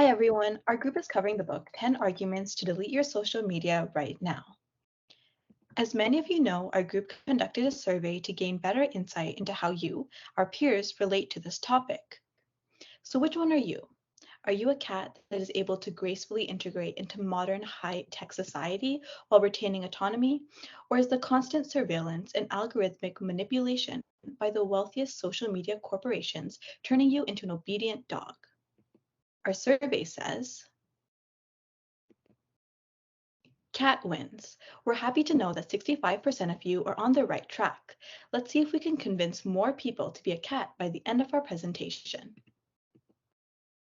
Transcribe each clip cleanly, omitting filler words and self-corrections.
everyone, our group is covering the book 10 Arguments to Delete Your Social Media Right Now. As many of you know, our group conducted a survey to gain better insight into how you, our peers, relate to this topic. So, which one are you? Are you a cat that is able to gracefully integrate into modern high tech society while retaining autonomy? Or is the constant surveillance and algorithmic manipulation by the wealthiest social media corporations turning you into an obedient dog? Our survey says cat wins. We're happy to know that 65% of you are on the right track. Let's see if we can convince more people to be a cat by the end of our presentation.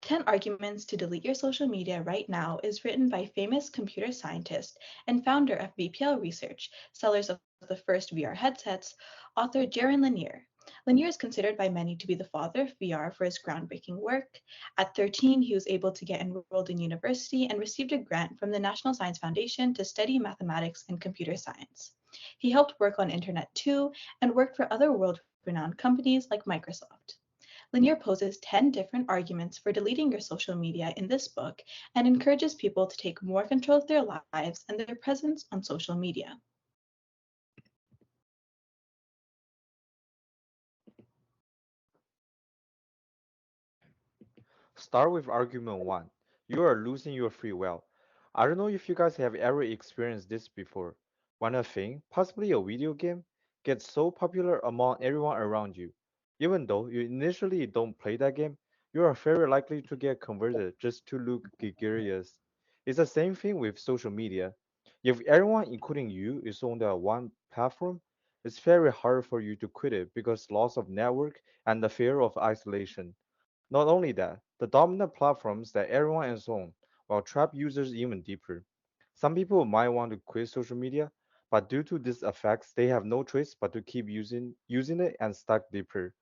10 Arguments to Delete Your Social Media Right Now is written by famous computer scientist and founder of VPL Research, sellers of the first VR headsets, author Jaron Lanier. Lanier is considered by many to be the father of VR for his groundbreaking work. At 13, he was able to get enrolled in university and received a grant from the National Science Foundation to study mathematics and computer science. He helped work on Internet 2 and worked for other world-renowned companies like Microsoft. Lanier poses 10 different arguments for deleting your social media in this book and encourages people to take more control of their lives and their presence on social media. Start with argument one. You are losing your free will. I don't know if you guys have ever experienced this before. When a thing, possibly a video game, gets so popular among everyone around you, even though you initially don't play that game, you are very likely to get converted just to look gregarious. It's the same thing with social media. If everyone, including you, is on that one platform, it's very hard for you to quit it because loss of network and the fear of isolation. Not only that, the dominant platforms that everyone is on will trap users even deeper. Some people might want to quit social media, but due to these effects, they have no choice but to keep using it and stuck deeper.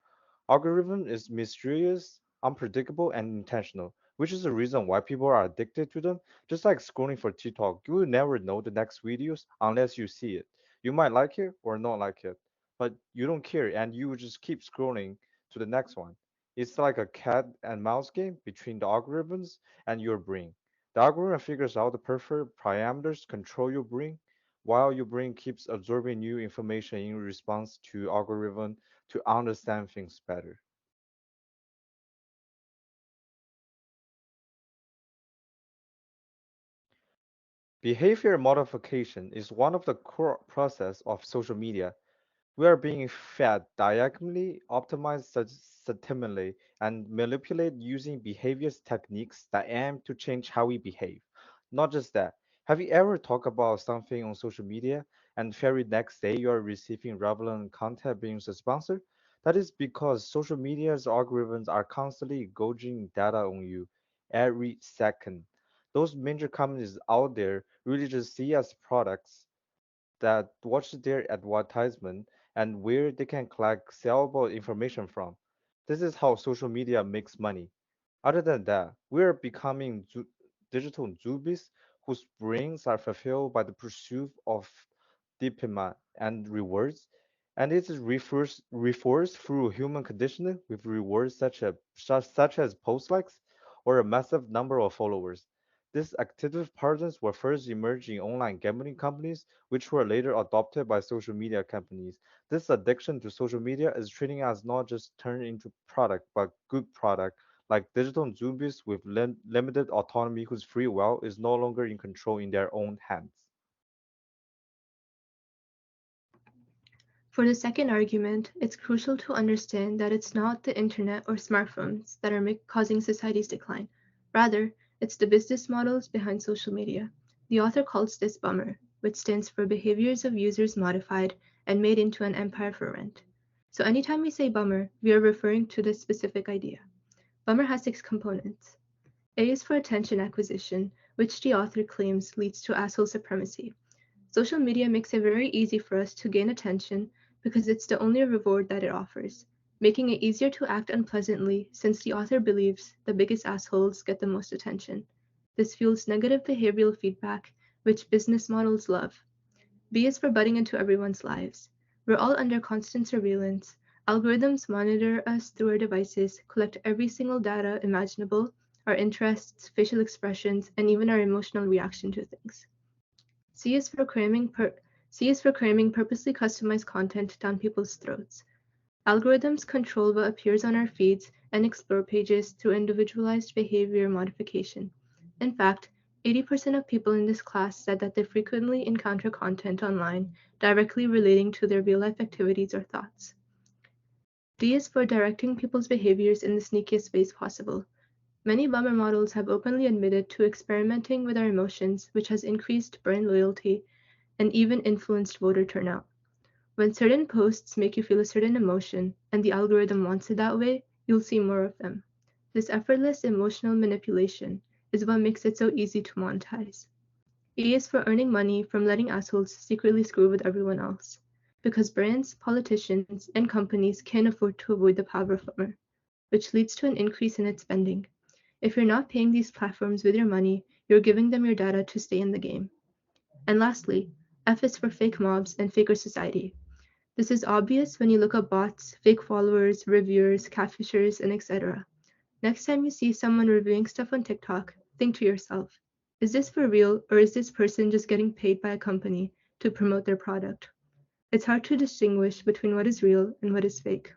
Algorithm is mysterious, unpredictable, and intentional, which is the reason why people are addicted to them. Just like scrolling for TikTok, you will never know the next videos unless you see it. You might like it or not like it, but you don't care and you will just keep scrolling to the next one. It's like a cat and mouse game between the algorithms and your brain. The algorithm figures out the preferred parameters control your brain, while your brain keeps absorbing new information in response to algorithm to understand things better. Behavior modification is one of the core process of social media. We are being fed diagonally, optimized subliminally, and manipulated using behaviors techniques that aim to change how we behave. Not just that. Have you ever talked about something on social media and very next day you are receiving relevant content being sponsored? That is because social media's algorithms are constantly gauging data on you every second. Those major companies out there really just see as products that watch their advertisement and where they can collect sellable information from. This is how social media makes money. Other than that, we are becoming digital zombies whose brains are fulfilled by the pursuit of dopamine and rewards, and it is reinforced through human conditioning with rewards such as post likes or a massive number of followers. These active patterns were first emerging in online gambling companies, which were later adopted by social media companies. This addiction to social media is treating us not just turn into product, but good product, like digital zombies with limited autonomy whose free will is no longer in control in their own hands. For the second argument, it's crucial to understand that it's not the internet or smartphones that are causing society's decline. Rather, it's the business models behind social media. The author calls this bummer, which stands for behaviors of users modified and made into an empire for rent. So anytime we say bummer, we are referring to this specific idea. Bummer has six components. A is for attention acquisition, which the author claims leads to asshole supremacy. Social media makes it very easy for us to gain attention because it's the only reward that it offers, making it easier to act unpleasantly since the author believes the biggest assholes get the most attention. This fuels negative behavioral feedback, which business models love. B is for butting into everyone's lives. We're all under constant surveillance. Algorithms monitor us through our devices, collect every single data imaginable, our interests, facial expressions, and even our emotional reaction to things. C is for cramming purposely customized content down people's throats. Algorithms control what appears on our feeds and explore pages through individualized behavior modification. In fact, 80% of people in this class said that they frequently encounter content online directly relating to their real life activities or thoughts. D is for directing people's behaviors in the sneakiest ways possible. Many bummer models have openly admitted to experimenting with our emotions, which has increased brand loyalty and even influenced voter turnout. When certain posts make you feel a certain emotion and the algorithm wants it that way, you'll see more of them. This effortless emotional manipulation is what makes it so easy to monetize. E is for earning money from letting assholes secretly screw with everyone else. Because brands, politicians, and companies can't afford to avoid the power farmer, which leads to an increase in its spending. If you're not paying these platforms with your money, you're giving them your data to stay in the game. And lastly, F is for fake mobs and faker society. This is obvious when you look up bots, fake followers, reviewers, catfishers, and etc. Next time you see someone reviewing stuff on TikTok, think to yourself, is this for real or is this person just getting paid by a company to promote their product? It's hard to distinguish between what is real and what is fake.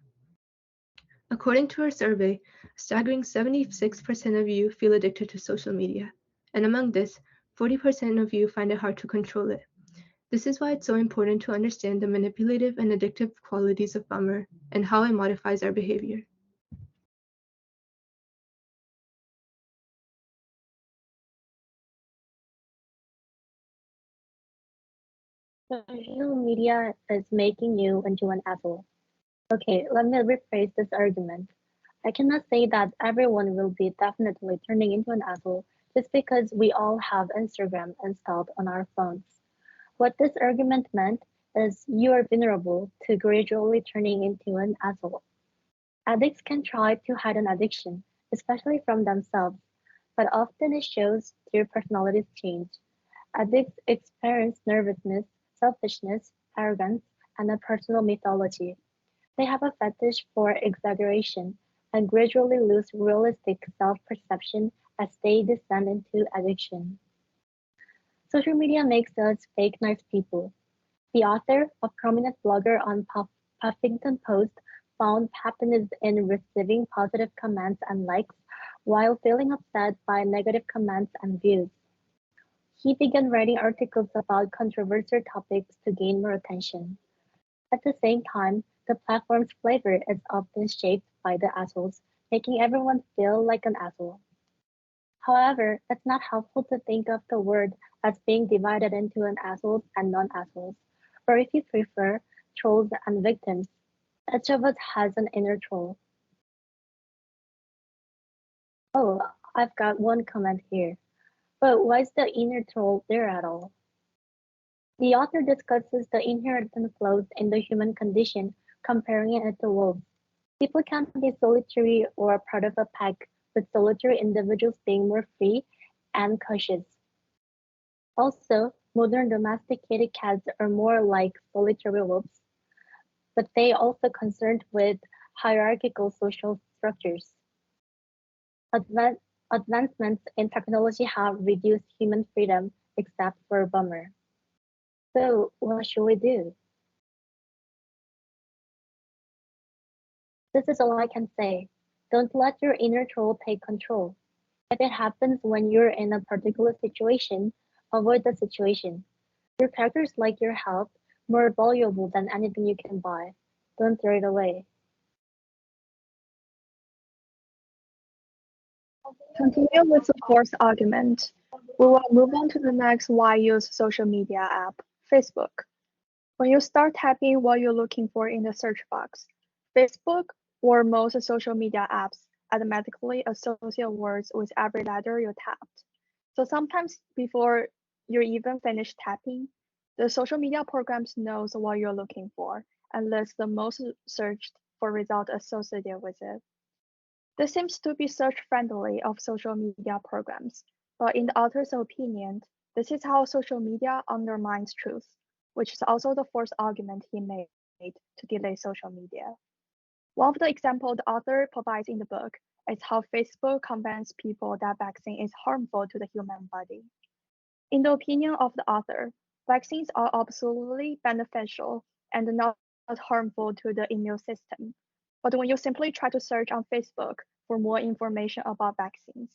According to our survey, a staggering 76% of you feel addicted to social media. And among this, 40% of you find it hard to control it. This is why it's so important to understand the manipulative and addictive qualities of bummer and how it modifies our behavior. Social media is making you into an asshole. Okay, let me rephrase this argument. I cannot say that everyone will be definitely turning into an asshole just because we all have Instagram installed on our phones. What this argument meant is you are vulnerable to gradually turning into an asshole. Addicts can try to hide an addiction, especially from themselves, but often it shows their personalities change. Addicts experience nervousness, selfishness, arrogance, and a personal mythology. They have a fetish for exaggeration and gradually lose realistic self-perception as they descend into addiction. Social media makes us fake nice people. The author, a prominent blogger on Puffington Post, found happiness in receiving positive comments and likes while feeling upset by negative comments and views. He began writing articles about controversial topics to gain more attention. At the same time, the platform's flavor is often shaped by the assholes, making everyone feel like an asshole. However, it's not helpful to think of the word as being divided into an assholes and non-assholes, or if you prefer, trolls and victims. Each of us has an inner troll. Oh, I've got one comment here. But why is the inner troll there at all? The author discusses the inherent flaws in the human condition, comparing it to wolves. People can be solitary or part of a pack, with solitary individuals being more free and cautious. Also, modern domesticated cats are more like solitary wolves, but they also concerned with hierarchical social structures. Advan- Advancements in technology have reduced human freedom, except for Bummer. So, what should we do? This is all I can say. Don't let your inner troll take control. If it happens when you're in a particular situation, avoid the situation. Your character is like your health, more valuable than anything you can buy. Don't throw it away. Continue with the fourth argument. We will move on to the next why use social media app, Facebook. When you start typing what you're looking for in the search box, Facebook or most social media apps automatically associate words with every letter you tapped. So sometimes before you even finish tapping, the social media programs knows what you're looking for and lists the most searched for result associated with it. This seems to be search-friendly of social media programs, but in the author's opinion, this is how social media undermines truth, which is also the fourth argument he made to delay social media. One of the examples the author provides in the book is how Facebook convinces people that vaccine is harmful to the human body. In the opinion of the author, vaccines are absolutely beneficial and not harmful to the immune system. But when you simply try to search on Facebook for more information about vaccines,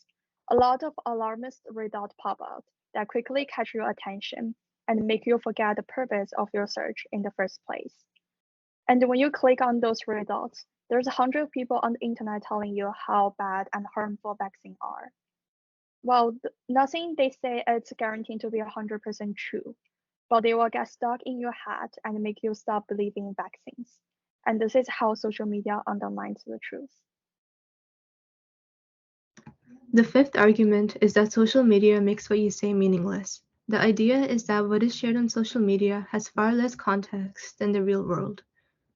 a lot of alarmist results pop out that quickly catch your attention and make you forget the purpose of your search in the first place. And when you click on those results, there's 100 people on the internet telling you how bad and harmful vaccines are. Well, nothing they say is guaranteed to be 100% true, but they will get stuck in your head and make you stop believing in vaccines. And this is how social media undermines the truth. The fifth argument is that social media makes what you say meaningless. The idea is that what is shared on social media has far less context than the real world.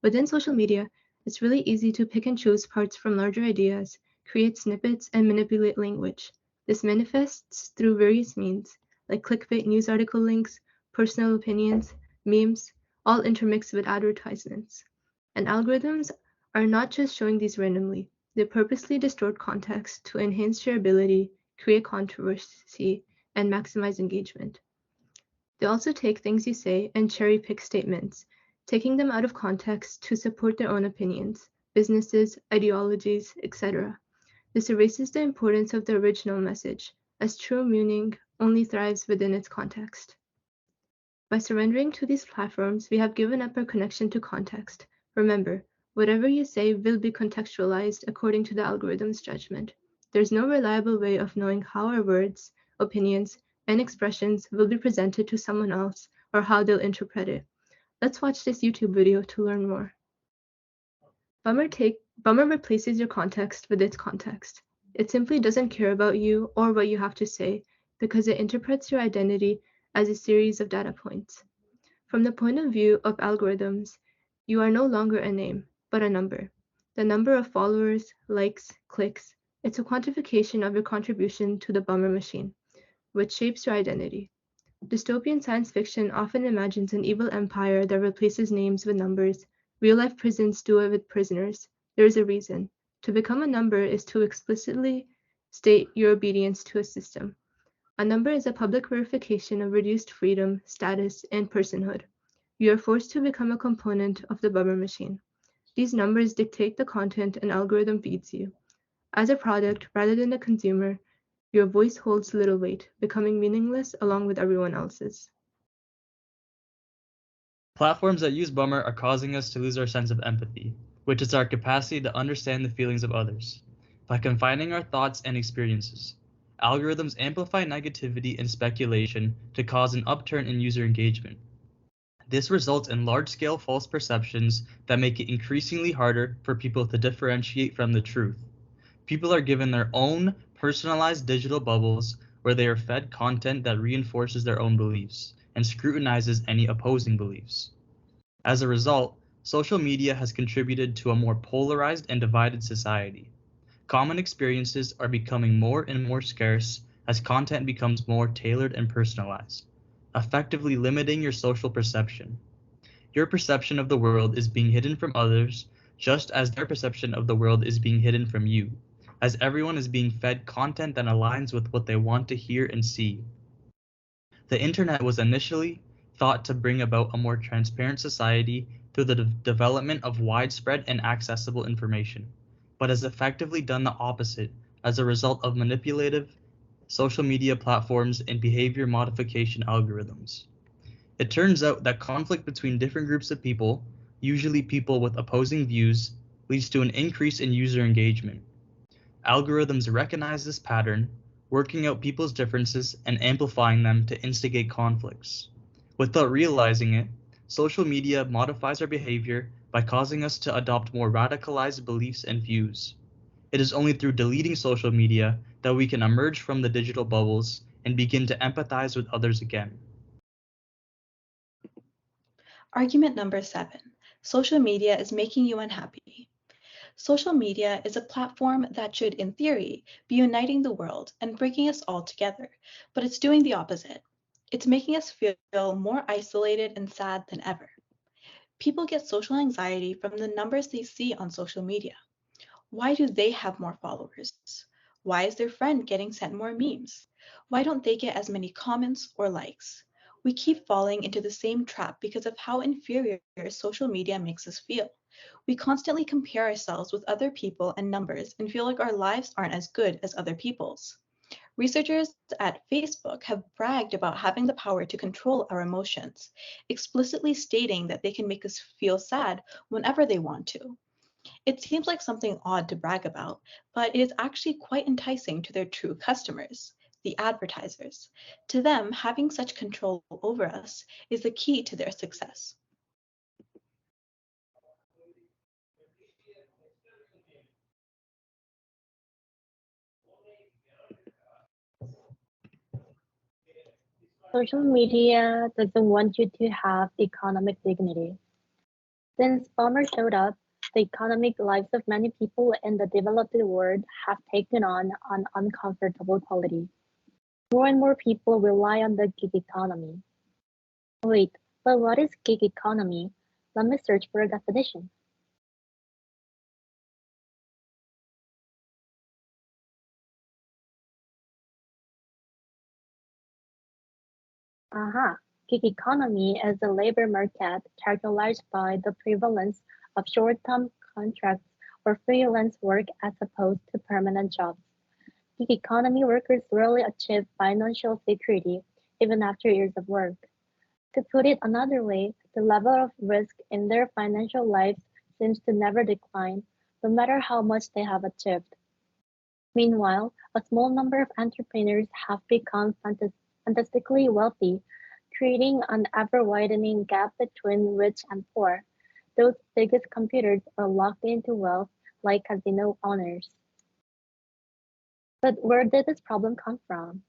Within social media, it's really easy to pick and choose parts from larger ideas, create snippets, and manipulate language. This manifests through various means, like clickbait news article links, personal opinions, memes, all intermixed with advertisements. And algorithms are not just showing these randomly, they purposely distort context to enhance shareability, create controversy, and maximize engagement. They also take things you say and cherry pick statements, taking them out of context to support their own opinions, businesses, ideologies, etc. This erases the importance of the original message, as true meaning only thrives within its context. By surrendering to these platforms, we have given up our connection to context. Remember, whatever you say will be contextualized according to the algorithm's judgment. There's no reliable way of knowing how our words, opinions, and expressions will be presented to someone else or how they'll interpret it. Let's watch this YouTube video to learn more. Bummer replaces your context with its context. It simply doesn't care about you or what you have to say because it interprets your identity as a series of data points. From the point of view of algorithms, you are no longer a name, but a number. The number of followers, likes, clicks, it's a quantification of your contribution to the bummer machine, which shapes your identity. Dystopian science fiction often imagines an evil empire that replaces names with numbers. Real-life prisons do it with prisoners. There is a reason. To become a number is to explicitly state your obedience to a system. A number is a public verification of reduced freedom, status, and personhood. You are forced to become a component of the bummer machine. These numbers dictate the content an algorithm feeds you. As a product, rather than a consumer, your voice holds little weight, becoming meaningless along with everyone else's. Platforms that use bummer are causing us to lose our sense of empathy, which is our capacity to understand the feelings of others. By confining our thoughts and experiences, algorithms amplify negativity and speculation to cause an upturn in user engagement. This results in large-scale false perceptions that make it increasingly harder for people to differentiate from the truth. People are given their own personalized digital bubbles where they are fed content that reinforces their own beliefs and scrutinizes any opposing beliefs. As a result, social media has contributed to a more polarized and divided society. Common experiences are becoming more and more scarce as content becomes more tailored and personalized, effectively limiting your social perception. Your perception of the world is being hidden from others, just as their perception of the world is being hidden from you, as everyone is being fed content that aligns with what they want to hear and see. The internet was initially thought to bring about a more transparent society through the development of widespread and accessible information, but has effectively done the opposite as a result of manipulative social media platforms and behavior modification algorithms. It turns out that conflict between different groups of people, usually people with opposing views, leads to an increase in user engagement. Algorithms recognize this pattern, working out people's differences and amplifying them to instigate conflicts. Without realizing it, social media modifies our behavior by causing us to adopt more radicalized beliefs and views. It is only through deleting social media that we can emerge from the digital bubbles and begin to empathize with others again. Argument number 7. Social media is making you unhappy. Social media is a platform that should, in theory, be uniting the world and bringing us all together, but it's doing the opposite. It's making us feel more isolated and sad than ever. People get social anxiety from the numbers they see on social media. Why do they have more followers? Why is their friend getting sent more memes? Why don't they get as many comments or likes? We keep falling into the same trap because of how inferior social media makes us feel. We constantly compare ourselves with other people and numbers and feel like our lives aren't as good as other people's. Researchers at Facebook have bragged about having the power to control our emotions, explicitly stating that they can make us feel sad whenever they want to. It seems like something odd to brag about, but it is actually quite enticing to their true customers, the advertisers. To them, having such control over us is the key to their success. Social media doesn't want you to have economic dignity. Since Palmer showed up, the economic lives of many people in the developed world have taken on an uncomfortable quality. More and more people rely on the gig economy. Wait, but what is gig economy? Let me search for a definition. Aha, gig economy is a labor market characterized by the prevalence of short-term contracts or freelance work as opposed to permanent jobs. Gig economy workers rarely achieve financial security even after years of work. To put it another way, the level of risk in their financial lives seems to never decline, no matter how much they have achieved. Meanwhile, a small number of entrepreneurs have become fantastically wealthy, creating an ever-widening gap between rich and poor. Those biggest computers are locked into wealth like casino owners. But where did this problem come from?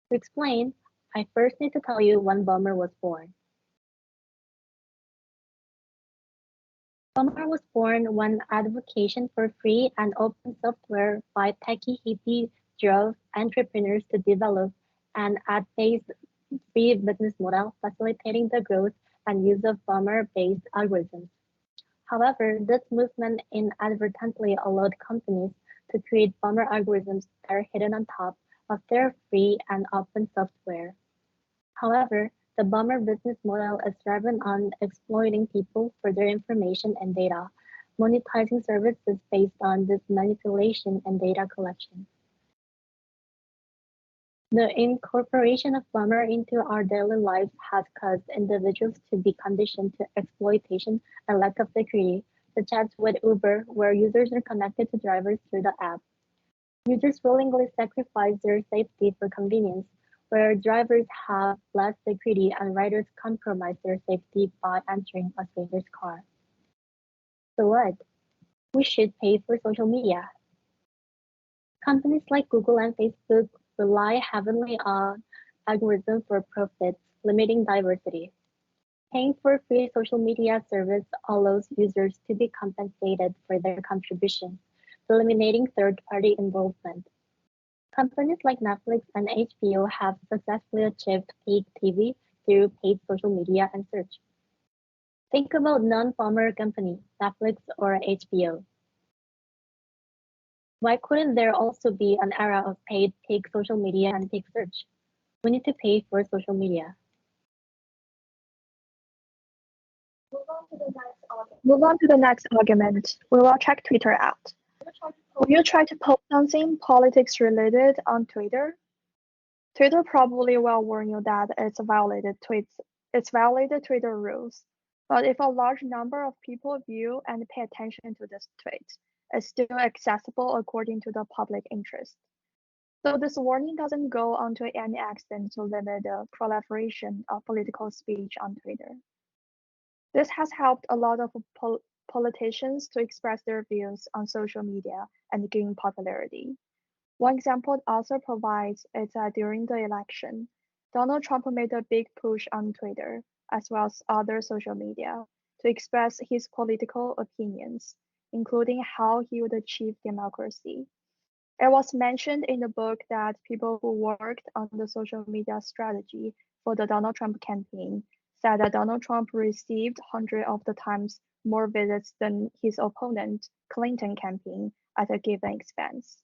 To explain, I first need to tell you when Bummer was born. Bummer was born when advocacy for free and open software by techie hippies drove entrepreneurs to develop an ad-based free business model facilitating the growth and use of Bummer-based algorithms. However, this movement inadvertently allowed companies to create Bummer algorithms that are hidden on top of their free and open software. However, the Bummer business model is driven on exploiting people for their information and data, monetizing services based on this manipulation and data collection. The incorporation of Bummer into our daily lives has caused individuals to be conditioned to exploitation and lack of security, such as with Uber, where users are connected to drivers through the app. Users willingly sacrifice their safety for convenience, where drivers have less security and riders compromise their safety by entering a stranger's car. So what? We should pay for social media. Companies like Google and Facebook rely heavily on algorithms for profits, limiting diversity. Paying for free social media service allows users to be compensated for their contributions, eliminating third-party involvement. Companies like Netflix and HBO have successfully achieved paid TV through paid social media and search. Think about non-farmer companies, Netflix or HBO. Why couldn't there also be an era of paid social media and paid search? We need to pay for social media. Move on to the next argument. We will check Twitter out. Will you try to post something politics related on Twitter? Twitter probably will warn you that it's violated Twitter rules. But if a large number of people view and pay attention to this tweet, it's still accessible according to the public interest. So this warning doesn't go onto any extent to limit the proliferation of political speech on Twitter. This has helped a lot of politicians to express their views on social media and gain popularity. One example it also provides is that during the election, Donald Trump made a big push on Twitter, as well as other social media, to express his political opinions, including how he would achieve democracy. It was mentioned in the book that people who worked on the social media strategy for the Donald Trump campaign said that Donald Trump received hundreds of the times more visits than his opponent, Clinton campaign, at a given expense.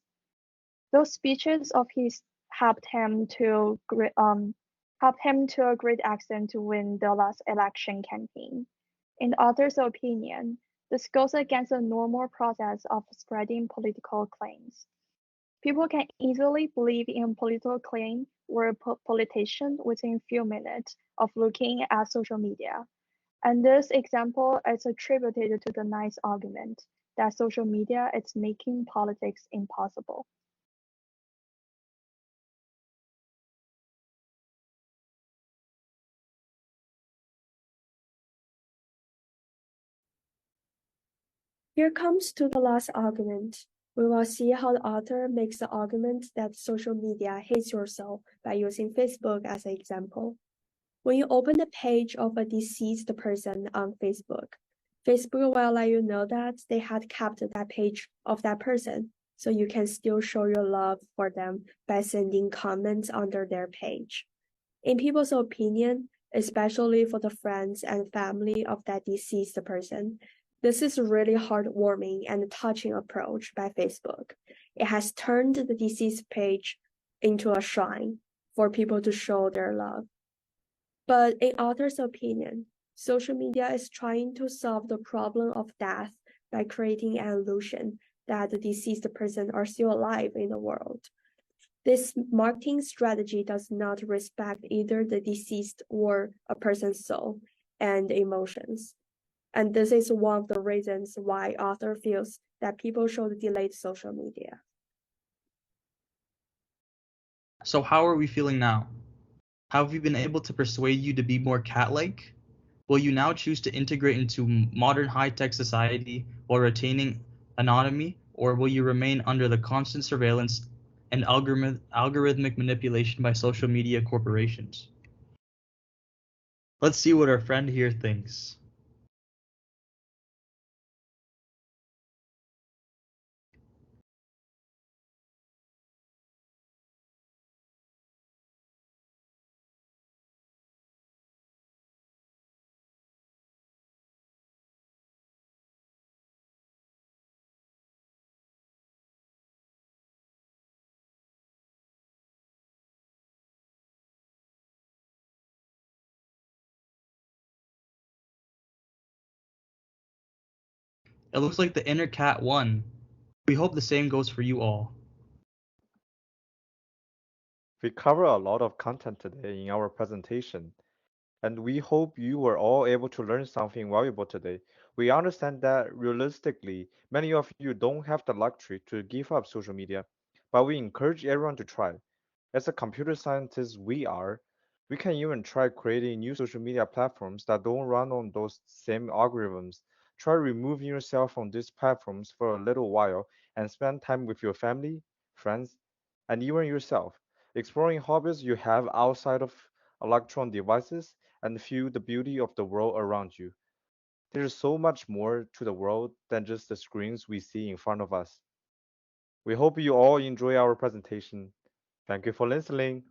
Those speeches of his helped him to a great extent to win the last election campaign. In others' opinion, this goes against the normal process of spreading political claims. People can easily believe in a political claim or a politician within a few minutes of looking at social media. And this example is attributed to the nice argument that social media is making politics impossible. Here comes to the last argument. We will see how the author makes the argument that social media hates your soul by using Facebook as an example. When you open the page of a deceased person on Facebook, Facebook will let you know that they had kept that page of that person, so you can still show your love for them by sending comments under their page. In people's opinion, especially for the friends and family of that deceased person, this is a really heartwarming and touching approach by Facebook. It has turned the deceased page into a shrine for people to show their love. But in author's opinion, social media is trying to solve the problem of death by creating an illusion that the deceased person are still alive in the world. This marketing strategy does not respect either the deceased or a person's soul and emotions. And this is one of the reasons why author feels that people should delete social media. So how are we feeling now? Have we been able to persuade you to be more cat-like? Will you now choose to integrate into modern high-tech society while retaining anonymity, or will you remain under the constant surveillance and algorithmic manipulation by social media corporations? Let's see what our friend here thinks. It looks like the inner cat won. We hope the same goes for you all. We cover a lot of content today in our presentation, and we hope you were all able to learn something valuable today. We understand that realistically, many of you don't have the luxury to give up social media, but we encourage everyone to try. As a computer scientist we are, we can even try creating new social media platforms that don't run on those same algorithms. Try removing yourself from these platforms for a little while and spend time with your family, friends, and even yourself, exploring hobbies you have outside of electron devices and feel the beauty of the world around you. There's so much more to the world than just the screens we see in front of us. We hope you all enjoy our presentation. Thank you for listening.